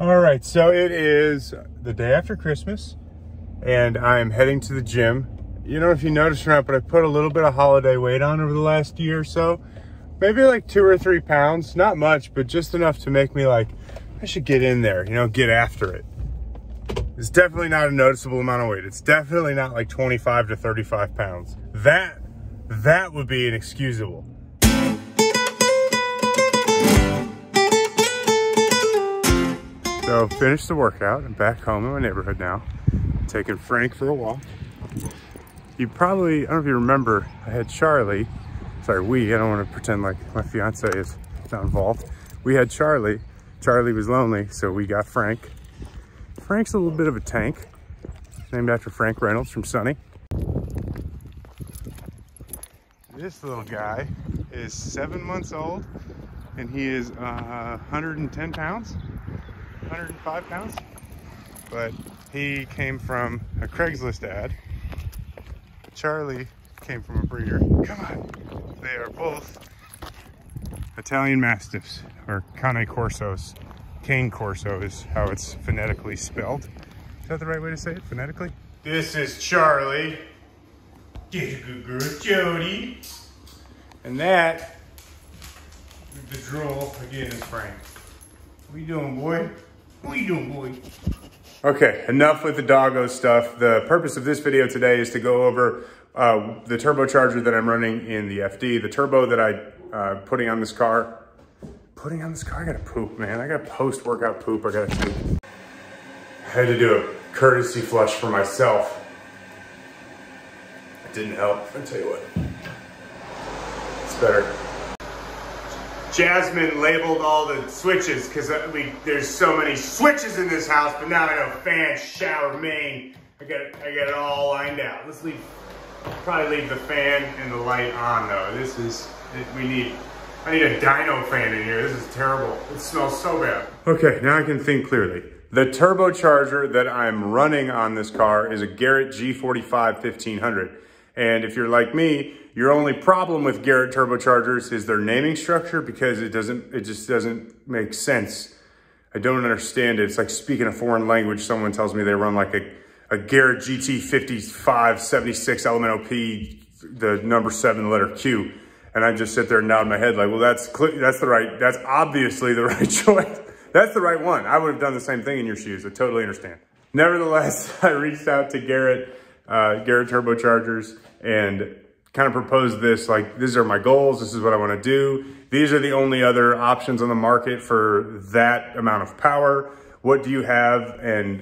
All right, so it is the day after Christmas and I'm heading to the gym. You know, if you noticed or not, but I put a little bit of holiday weight on over the last year or so. Maybe like 2 or 3 pounds, not much, but just enough to make me like, I should get in there, you know, get after it. It's definitely not a noticeable amount of weight. It's definitely not like 25 to 35 pounds. That would be inexcusable. So finished the workout. I'm back home in my neighborhood now. Taking Frank for a walk. You probably, I don't know if you remember, I had Charlie. Sorry, I don't want to pretend like my fiance is not involved. We had Charlie. Charlie was lonely, so we got Frank. Frank's a little bit of a tank. Named after Frank Reynolds from Sunny. This little guy is 7 months old and he is 110 pounds, 105 pounds. But he came from a Craigslist ad. Charlie came from a breeder. Come on. They are both Italian Mastiffs, or Cane Corsos. Cane Corso is how it's phonetically spelled. Is that the right way to say it, phonetically? This is Charlie. Get a good girl, Jody. And that, the drool, again, is Frank. What you doing, boy? What you doing, boy? Okay, enough with the doggo stuff. The purpose of this video today is to go over the turbocharger that I'm running in the FD, the turbo that I'm putting on this car. I gotta poop, man. I got post-workout poop I gotta do. I had to do a courtesy flush for myself. It didn't help, I'll tell you what. It's better. Jasmine labeled all the switches because there's so many switches in this house, but now I know fan, shower, main. I got it all lined out. Let's probably leave the fan and the light on though. I need a dyno fan in here. This is terrible. It smells so bad. Okay, now I can think clearly. The turbocharger that I'm running on this car is a Garrett G45-1500. And if you're like me, your only problem with Garrett turbochargers is their naming structure because it just doesn't make sense. I don't understand it. It's like speaking a foreign language. Someone tells me they run like a Garrett GT5576 LMNOP, the number 7, the letter Q. And I just sit there and nod my head like, well, that's obviously the right choice. That's the right one. I would have done the same thing in your shoes. I totally understand. Nevertheless, I reached out to Garrett turbochargers and kind of proposed this, like, these are my goals. This is what I want to do. These are the only other options on the market for that amount of power. What do you have? And,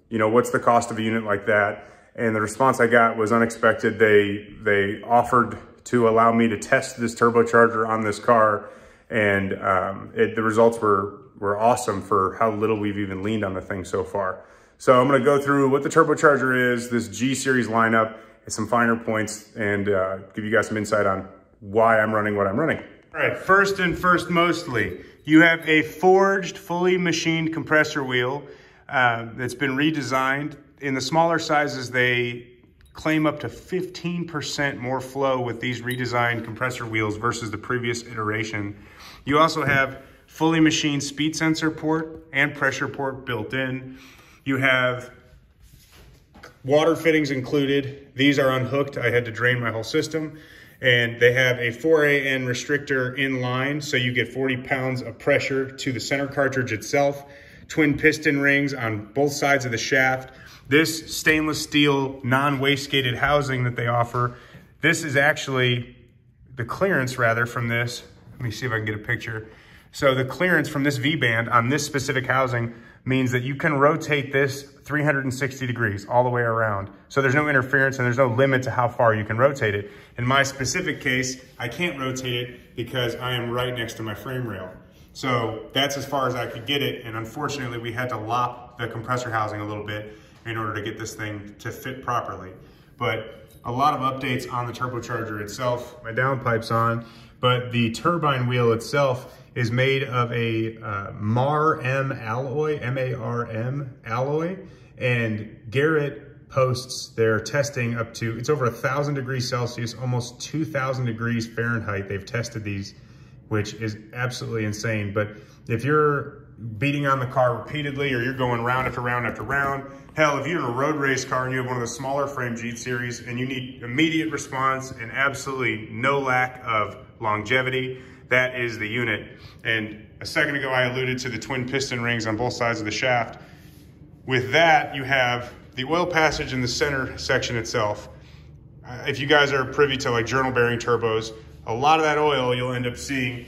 you know, what's the cost of a unit like that? And the response I got was unexpected. They offered to allow me to test this turbocharger on this car. And the results were awesome for how little we've even leaned on the thing so far. So I'm gonna go through what the turbocharger is, this G series lineup, and some finer points, and give you guys some insight on why I'm running what I'm running. All right, first mostly, you have a forged, fully machined compressor wheel that's been redesigned. In the smaller sizes, they claim up to 15% more flow with these redesigned compressor wheels versus the previous iteration. You also have fully machined speed sensor port and pressure port built in. You have water fittings included. These are unhooked. I had to drain my whole system. And they have a 4AN restrictor in line, so you get 40 pounds of pressure to the center cartridge itself. Twin piston rings on both sides of the shaft. This stainless steel non-wastegated housing that they offer, this is actually the clearance rather from this. Let me see if I can get a picture. So the clearance from this V-band on this specific housing means that you can rotate this 360 degrees all the way around. So there's no interference and there's no limit to how far you can rotate it. In my specific case, I can't rotate it because I am right next to my frame rail. So that's as far as I could get it. And unfortunately, we had to lop the compressor housing a little bit in order to get this thing to fit properly. But a lot of updates on the turbocharger itself. My downpipe's on, but the turbine wheel itself is made of a MARM alloy, M-A-R-M alloy, and Garrett posts their testing up to, it's over 1,000 degrees Celsius, almost 2,000 degrees Fahrenheit. They've tested these, which is absolutely insane. But if you're beating on the car repeatedly, or you're going round after round after round. Hell, if you're in a road race car and you have one of the smaller frame G series and you need immediate response and absolutely no lack of longevity, that is the unit. And a second ago, I alluded to the twin piston rings on both sides of the shaft. With that, you have the oil passage in the center section itself. If you guys are privy to like journal bearing turbos, a lot of that oil you'll end up seeing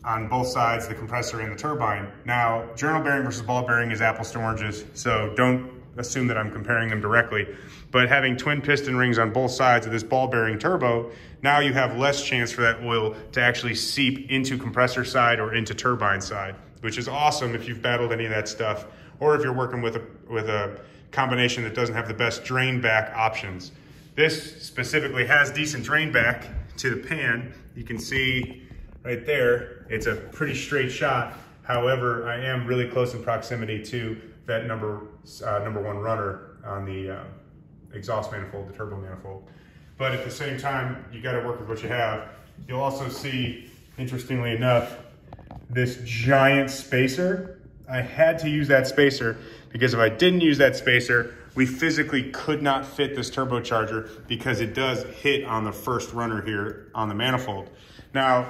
on both sides, the compressor and the turbine. Now, journal bearing versus ball bearing is apples to oranges, so don't assume that I'm comparing them directly. But having twin piston rings on both sides of this ball bearing turbo, now you have less chance for that oil to actually seep into compressor side or into turbine side, which is awesome if you've battled any of that stuff, or if you're working with a combination that doesn't have the best drain back options. This specifically has decent drain back to the pan. You can see right there, it's a pretty straight shot. However, I am really close in proximity to that number one runner on the exhaust manifold, the turbo manifold. But at the same time, you gotta work with what you have. You'll also see, interestingly enough, this giant spacer. I had to use that spacer because if I didn't use that spacer, we physically could not fit this turbocharger because it does hit on the first runner here on the manifold. Now,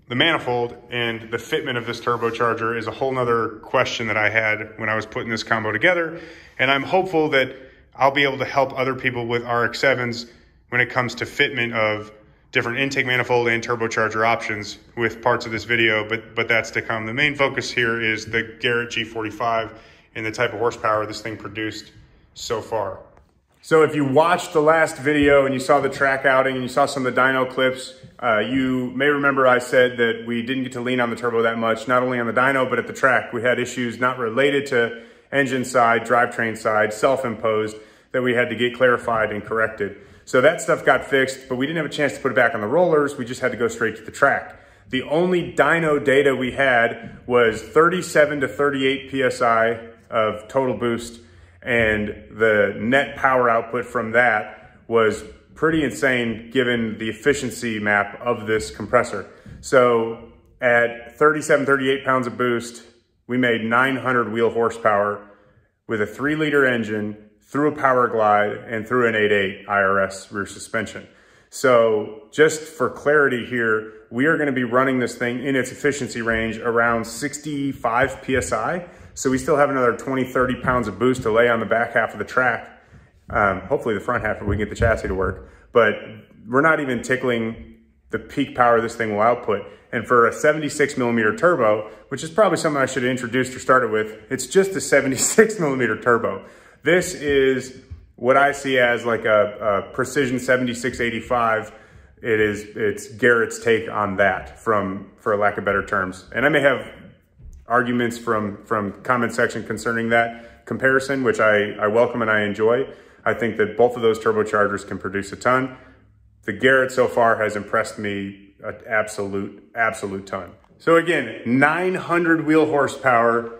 the manifold and the fitment of this turbocharger is a whole nother question that I had when I was putting this combo together. And I'm hopeful that I'll be able to help other people with RX7s when it comes to fitment of different intake manifold and turbocharger options with parts of this video, but that's to come. The main focus here is the Garrett G45 and the type of horsepower this thing produced so far. So if you watched the last video and you saw the track outing and you saw some of the dyno clips, you may remember I said that we didn't get to lean on the turbo that much, not only on the dyno, but at the track. We had issues not related to engine side, drivetrain side, self-imposed, that we had to get clarified and corrected. So that stuff got fixed, but we didn't have a chance to put it back on the rollers. We just had to go straight to the track. The only dyno data we had was 37 to 38 PSI of total boost, and the net power output from that was pretty insane given the efficiency map of this compressor. So at 37, 38 pounds of boost, we made 900 wheel horsepower with a 3-liter engine through a power glide and through an 8.8 IRS rear suspension. So just for clarity here, we are gonna be running this thing in its efficiency range around 65 PSI. So we still have another 20, 30 pounds of boost to lay on the back half of the track. Hopefully the front half if we can get the chassis to work. But we're not even tickling the peak power this thing will output. And for a 76 millimeter turbo, which is probably something I should have introduced or started with, it's just a 76 millimeter turbo. This is what I see as like a precision 7685. It's Garrett's take on that, for lack of better terms. And I may have arguments from comment section concerning that comparison, which I welcome and I enjoy. I think that both of those turbochargers can produce a ton. The Garrett so far has impressed me an absolute ton. So again, 900 wheel horsepower,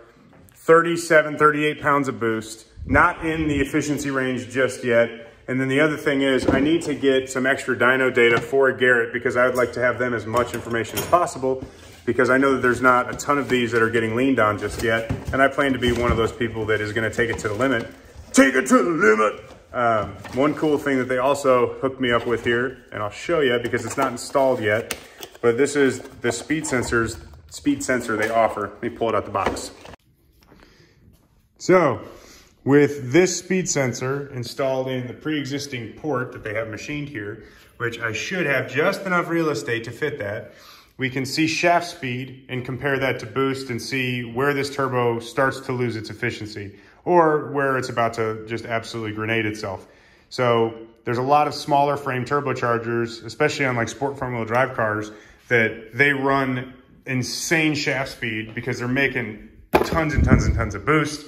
37, 38 pounds of boost, not in the efficiency range just yet. And then the other thing is I need to get some extra dyno data for Garrett because I would like to have them as much information as possible, because I know that there's not a ton of these that are getting leaned on just yet. And I plan to be one of those people that is gonna take it to the limit. Take it to the limit. One cool thing that they also hooked me up with here, and I'll show you because it's not installed yet, but this is the speed sensor they offer. Let me pull it out the box. So with this speed sensor installed in the pre-existing port that they have machined here, which I should have just enough real estate to fit that, we can see shaft speed and compare that to boost and see where this turbo starts to lose its efficiency or where it's about to just absolutely grenade itself. So there's a lot of smaller frame turbochargers, especially on like sport front wheel drive cars, that they run insane shaft speed because they're making tons and tons and tons of boost.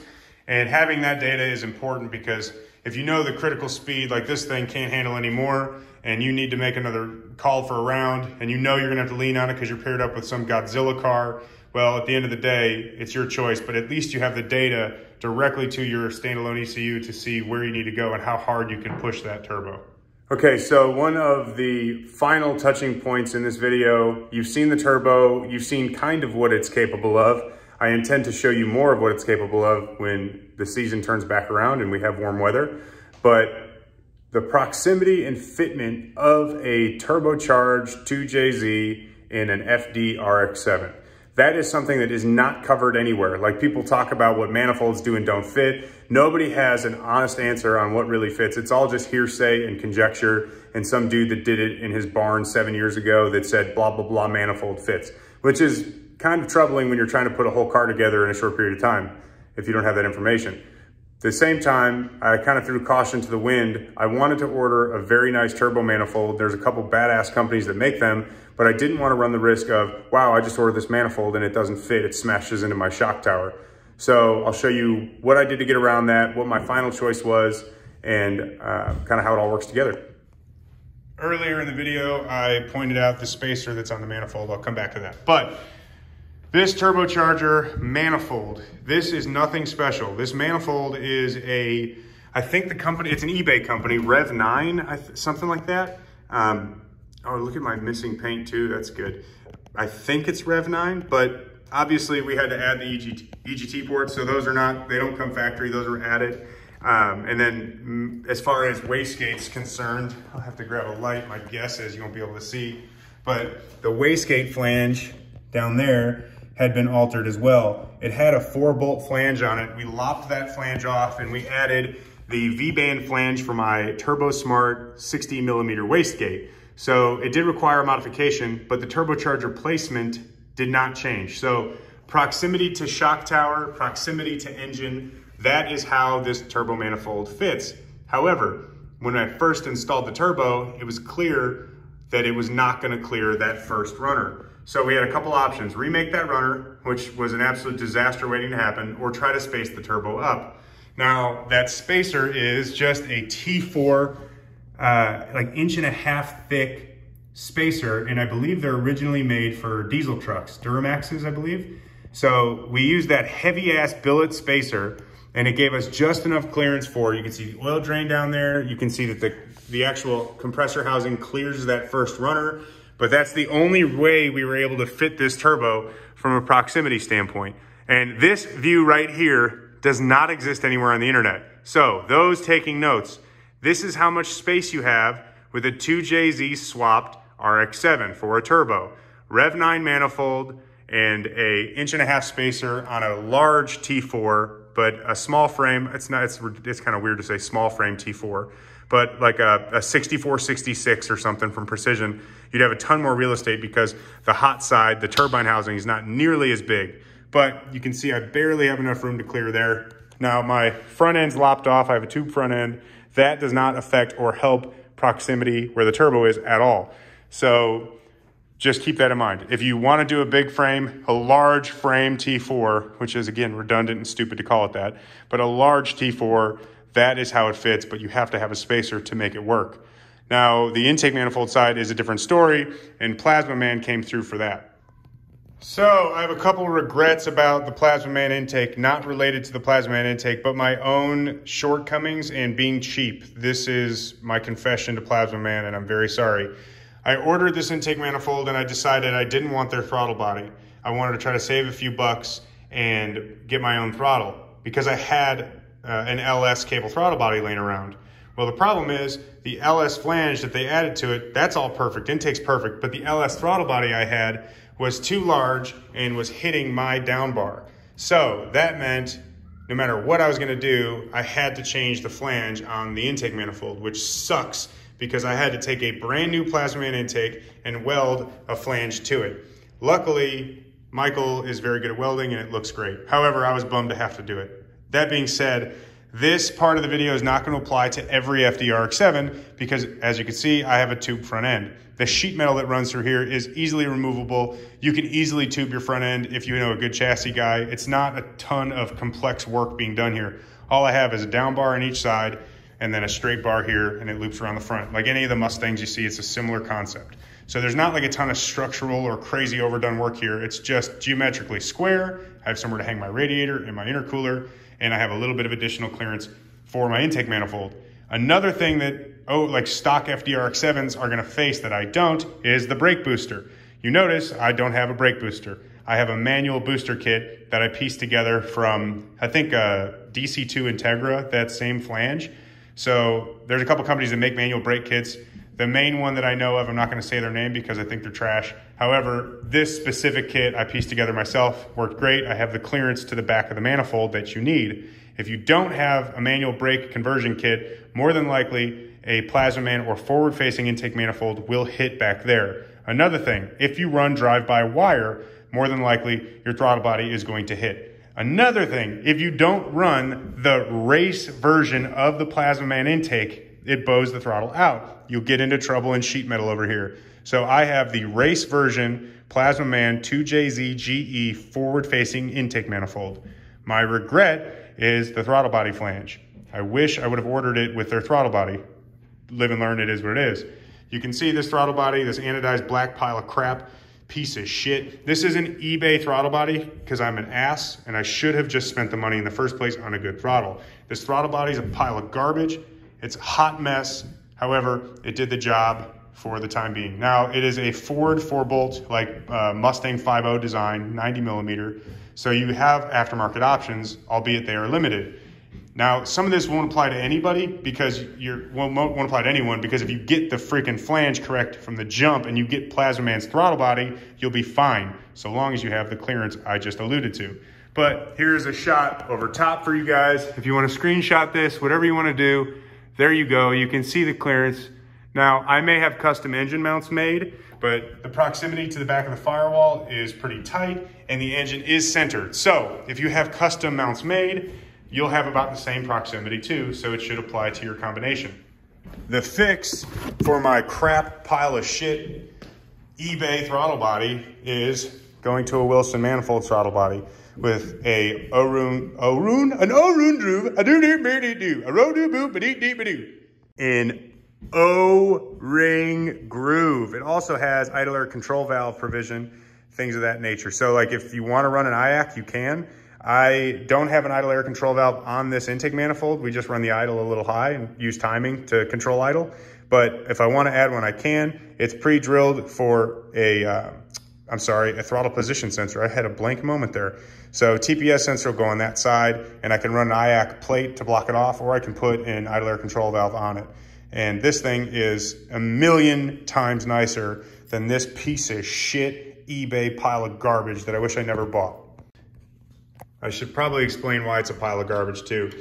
And having that data is important because if you know the critical speed, like this thing can't handle anymore, and you need to make another call for a round, and you know you're gonna have to lean on it because you're paired up with some Godzilla car, well, at the end of the day, it's your choice, but at least you have the data directly to your standalone ECU to see where you need to go and how hard you can push that turbo. Okay, so one of the final touching points in this video, you've seen the turbo, you've seen kind of what it's capable of. I intend to show you more of what it's capable of when the season turns back around and we have warm weather. But the proximity and fitment of a turbocharged 2JZ in an FD RX7. That is something that is not covered anywhere. Like, people talk about what manifolds do and don't fit. Nobody has an honest answer on what really fits. It's all just hearsay and conjecture, and some dude that did it in his barn 7 years ago that said blah, blah, blah, manifold fits, which is kind of troubling when you're trying to put a whole car together in a short period of time if you don't have that information. At the same time, I kind of threw caution to the wind. I wanted to order a very nice turbo manifold. There's a couple badass companies that make them, but I didn't want to run the risk of, wow, I just ordered this manifold and it doesn't fit, it smashes into my shock tower. So I'll show you what I did to get around that, what my final choice was, and kind of how it all works together. Earlier in the video, I pointed out the spacer that's on the manifold. I'll come back to that. But this turbocharger manifold, this is nothing special. This manifold is I think the company, it's an eBay company, Rev9, something like that. Oh, look at my missing paint too, that's good. I think it's Rev9, but obviously we had to add the EGT ports, so those are not, they don't come factory, those are added. And then as far as wastegate's concerned, I'll have to grab a light, my guess is you won't be able to see, but the wastegate flange down there had been altered as well. It had a 4-bolt flange on it. We lopped that flange off and we added the V-band flange for my TurboSmart 60mm wastegate. So it did require a modification, but the turbocharger placement did not change. So proximity to shock tower, proximity to engine, that is how this turbo manifold fits. However, when I first installed the turbo, it was clear that it was not gonna clear that first runner. So we had a couple options: remake that runner, which was an absolute disaster waiting to happen, or try to space the turbo up. Now, that spacer is just a T4, like 1.5 inch thick spacer, and I believe they're originally made for diesel trucks, Duramaxes, I believe. So we used that heavy ass billet spacer, and it gave us just enough clearance for, you can see the oil drain down there, you can see that the actual compressor housing clears that first runner, but that's the only way we were able to fit this turbo from a proximity standpoint. And this view right here does not exist anywhere on the internet. So those taking notes, this is how much space you have with a 2JZ swapped RX7 for a turbo. Rev9 manifold and a 1.5 inch spacer on a large T4, but a small frame. It's kind of weird to say small frame T4, but like a 6466 or something from Precision, you'd have a ton more real estate because the hot side, the turbine housing, is not nearly as big. But you can see I barely have enough room to clear there. Now my front end's lopped off. I have a tube front end. That does not affect or help proximity where the turbo is at all. So just keep that in mind. If you want to do a big frame, a large frame T4, which is again redundant and stupid to call it that, but a large T4, that is how it fits, but you have to have a spacer to make it work. Now, the intake manifold side is a different story, and Plasma Man came through for that. So I have a couple regrets about the Plasma Man intake, not related to the Plasma Man intake, but my own shortcomings and being cheap. This is my confession to Plasma Man, and I'm very sorry. I ordered this intake manifold and I decided I didn't want their throttle body. I wanted to try to save a few bucks and get my own throttle because I had an LS cable throttle body laying around. Well, the problem is the LS flange that they added to it, that's all perfect, intake's perfect, but the LS throttle body I had was too large and was hitting my down bar. So that meant no matter what I was gonna do, I had to change the flange on the intake manifold, which sucks because I had to take a brand new Plasma Man intake and weld a flange to it. Luckily, Michael is very good at welding and it looks great. However, I was bummed to have to do it. That being said, this part of the video is not going to apply to every FD-RX7 because, as you can see, I have a tube front end. The sheet metal that runs through here is easily removable. You can easily tube your front end if you know a good chassis guy. It's not a ton of complex work being done here. All I have is a down bar on each side and then a straight bar here, and it loops around the front. Like any of the Mustangs you see, it's a similar concept. So there's not like a ton of structural or crazy overdone work here. It's just geometrically square. I have somewhere to hang my radiator and my intercooler, and I have a little bit of additional clearance for my intake manifold. Another thing that, like stock FD-RX7s are gonna face that I don't is the brake booster. You notice I don't have a brake booster. I have a manual booster kit that I pieced together from, I think, DC2 Integra, that same flange. So there's a couple companies that make manual brake kits. The main one that I know of, I'm not gonna say their name because I think they're trash. However, this specific kit I pieced together myself, worked great. I have the clearance to the back of the manifold that you need. If you don't have a manual brake conversion kit, more than likely a plasma man or forward-facing intake manifold will hit back there. Another thing, if you run drive-by-wire, more than likely your throttle body is going to hit. Another thing, if you don't run the race version of the plasma man intake, it bows the throttle out. You'll get into trouble in sheet metal over here. So I have the race version plasma man 2JZ GE forward-facing intake manifold. My regret is the throttle body flange. I wish I would have ordered it with their throttle body. Live and learn, it is what it is. You can see this throttle body, this anodized black pile of crap, piece of shit. This is an eBay throttle body because I'm an ass and I should have just spent the money in the first place on a good throttle. This throttle body is a pile of garbage. It's a hot mess. However, it did the job for the time being. Now, it is a Ford 4-bolt, like Mustang 5.0 design, 90 millimeter. So you have aftermarket options, albeit they are limited. Now, some of this won't apply to anybody because won't apply to anyone because if you get the freaking flange correct from the jump and you get Plasma Man's throttle body, you'll be fine, so long as you have the clearance I just alluded to. But here's a shot over top for you guys. If you want to screenshot this, whatever you want to do, there you go. You can see the clearance. Now, I may have custom engine mounts made, but the proximity to the back of the firewall is pretty tight and the engine is centered. So if you have custom mounts made, you'll have about the same proximity too, so it should apply to your combination. The fix for my crap pile of shit eBay throttle body is going to a Wilson manifold throttle body with a O-ring groove. It also has idle air control valve provision, things of that nature. So like if you want to run an IAC, you can. I don't have an idle air control valve on this intake manifold. We just run the idle a little high and use timing to control idle. But if I want to add one, I can. It's pre-drilled for a throttle position sensor. I had a blank moment there. So TPS sensor will go on that side and I can run an IAC plate to block it off, or I can put an idle air control valve on it. And this thing is a million times nicer than this piece of shit eBay pile of garbage that I wish I never bought. I should probably explain why it's a pile of garbage too.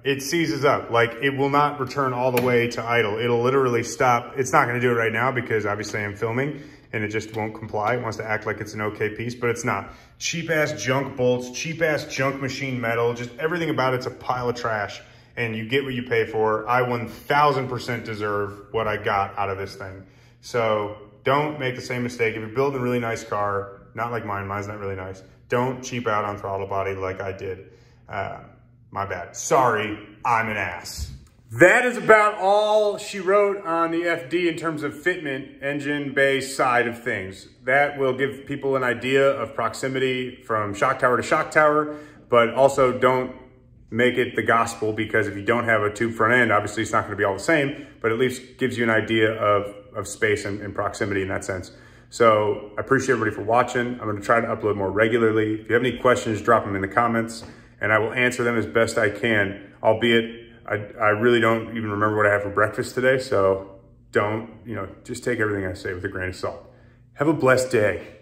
It seizes up, like it will not return all the way to idle. It'll literally stop. It's not gonna do it right now because obviously I'm filming and it just won't comply. It wants to act like it's an okay piece, but it's not. Cheap ass junk bolts, cheap ass junk machine metal, just everything about it's a pile of trash and you get what you pay for. I 1000% deserve what I got out of this thing. So don't make the same mistake. If you're building a really nice car, not like mine, mine's not really nice. Don't cheap out on throttle body like I did. My bad. Sorry, I'm an ass. That is about all she wrote on the FD in terms of fitment, engine bay side of things. That will give people an idea of proximity from shock tower to shock tower, but also don't make it the gospel because if you don't have a tube front end, obviously it's not gonna be all the same, but at least gives you an idea of space and proximity in that sense. So I appreciate everybody for watching. I'm gonna try to upload more regularly. If you have any questions, drop them in the comments and I will answer them as best I can, albeit I really don't even remember what I had for breakfast today. So don't, just take everything I say with a grain of salt. Have a blessed day.